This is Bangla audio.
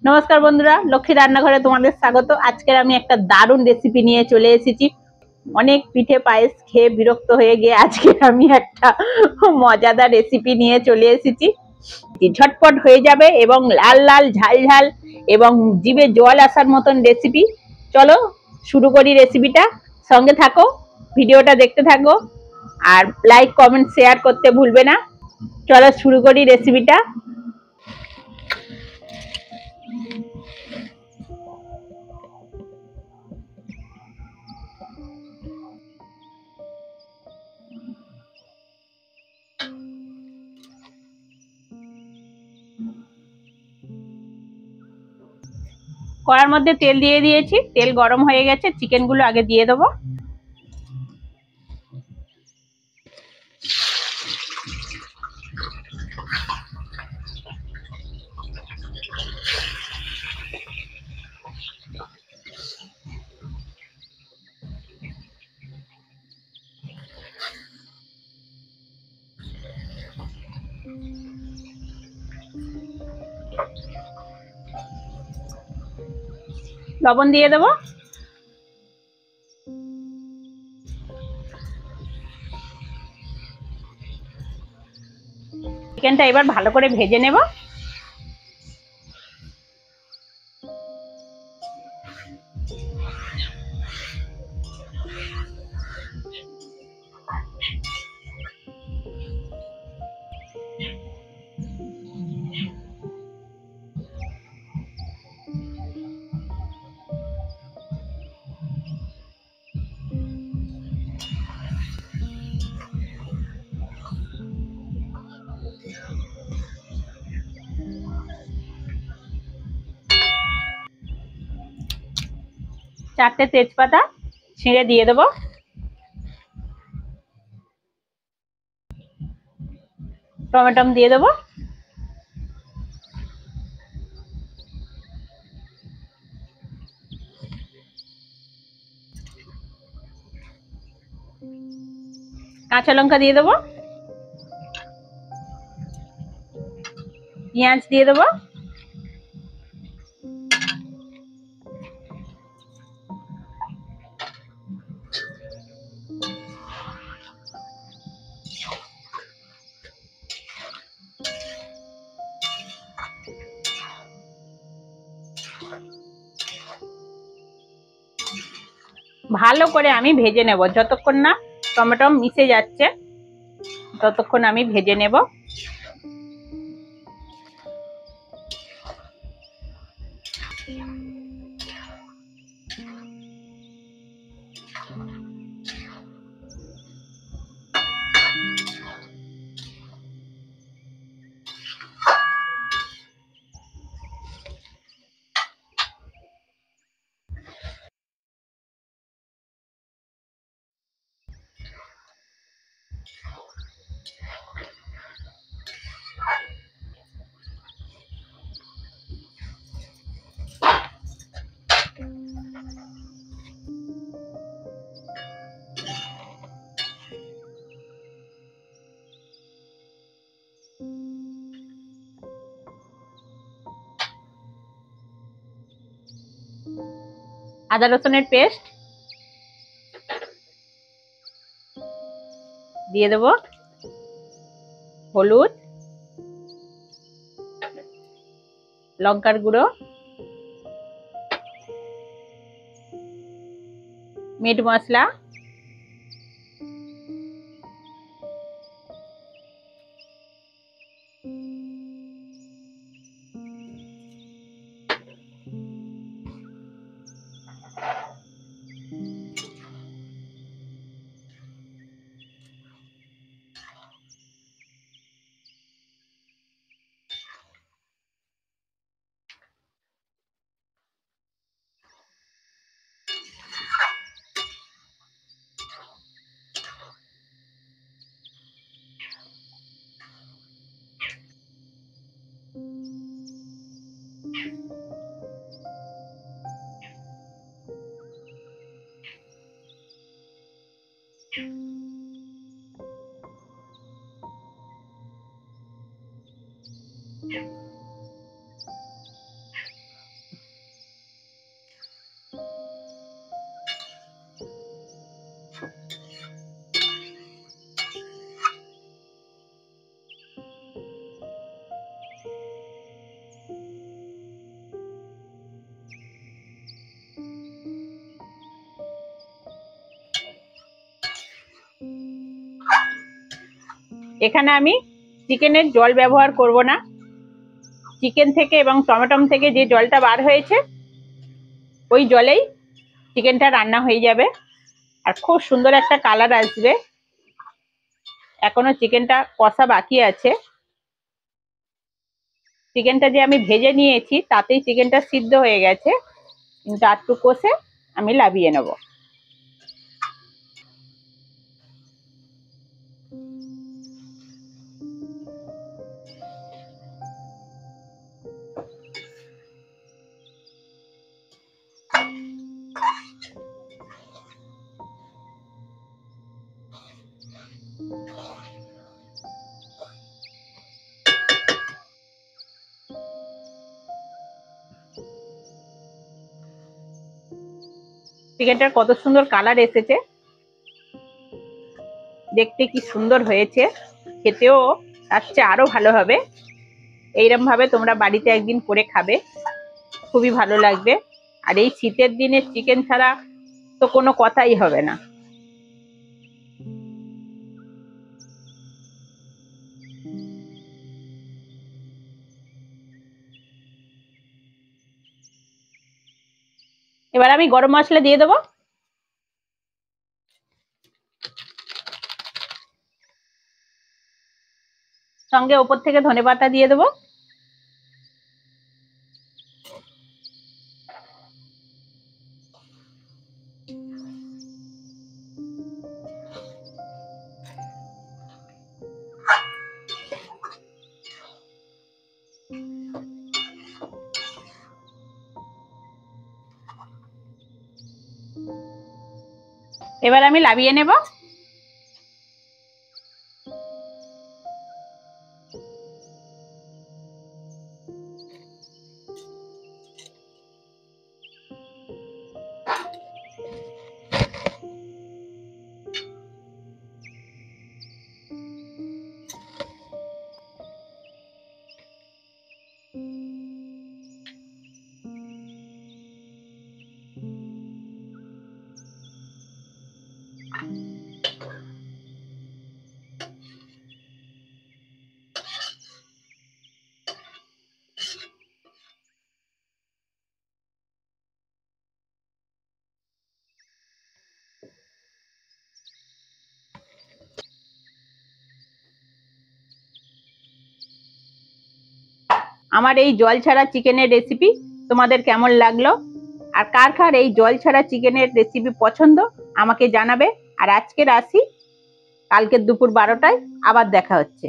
নমস্কার বন্ধুরা, লক্ষ্মী রান্নাঘরে তোমাদের স্বাগত। আজকের আমি একটা দারুণ রেসিপি নিয়ে চলে এসেছি। অনেক পিঠে পায়েস খেয়ে বিরক্ত হয়ে গিয়ে আজকে আমি একটা মজাদার রেসিপি নিয়ে চলে এসেছি। ঝটপট হয়ে যাবে এবং লাল লাল ঝাল ঝাল এবং জিভে জল আসার মতন রেসিপি। চলো শুরু করি রেসিপিটা। সঙ্গে থাকো, ভিডিওটা দেখতে থাকো আর লাইক কমেন্ট শেয়ার করতে ভুলবে না। চলো শুরু করি রেসিপিটা। কড়ার মধ্যে তেল দিয়ে দিয়েছি, তেল গরম হয়ে গেছে। চিকেন গুলো আগে দিয়ে দেবো। লবণ দিয়ে দেবো। চিকেনটা এবার ভালো করে ভেজে নেব। চারটে তেজপাতা ছিঁড়ে দিয়ে দেবো। টমেটো দিয়ে দেবো। কাঁচা লঙ্কা দিয়ে দেবো। পেঁয়াজ দিয়ে দেবো। ভালো করে আমি ভেজে নেব, যতক্ষণ না টমেটো মিশে যাচ্ছে ততক্ষণ আমি ভেজে নেব। আদা রসুনের পেস্ট দিয়ে দেবো। হলুদ, লঙ্কার গুঁড়ো, মিট মশলা, এখানে আমি চিকেনের জল ব্যবহার করব না। চিকেন থেকে এবং টমেটো থেকে যে জলটা বার হয়েছে ওই জলেই চিকেনটা রান্না হয়ে যাবে আর খুব সুন্দর একটা কালার আসবে। এখনো চিকেনটা কষা বাকি আছে। চিকেনটা যে আমি ভেজে নিয়েছি তাতেই চিকেনটা সিদ্ধ হয়ে গেছে, কিন্তু একটু কষে আমি লাবিয়ে নেব। চিকেনটার কত সুন্দর কালার এসেছে, দেখতে কি সুন্দর হয়েছে, খেতেও তার চেয়ে আরো ভালো হবে। এইরকম ভাবে তোমরা বাড়িতে একদিন করে খাবে, খুবই ভালো লাগবে। আর এই শীতের দিনে চিকেন ছাড়া তো কোনো কথাই হবে না। এবার আমি গরম মশলা দিয়ে দেবো। সঙ্গে ওপর থেকে ধনেপাতা দিয়ে দেবো। এবার আমি লাবিয়ে নেব। আমার এই জল ছাড়া চিকেনের রেসিপি তোমাদের কেমন লাগলো, আর কার কার এই জল ছাড়া চিকেনের রেসিপি পছন্দ আমাকে জানাবে। আর আজকের আসি, কালকের দুপুর 12টায় আবার দেখা হচ্ছে।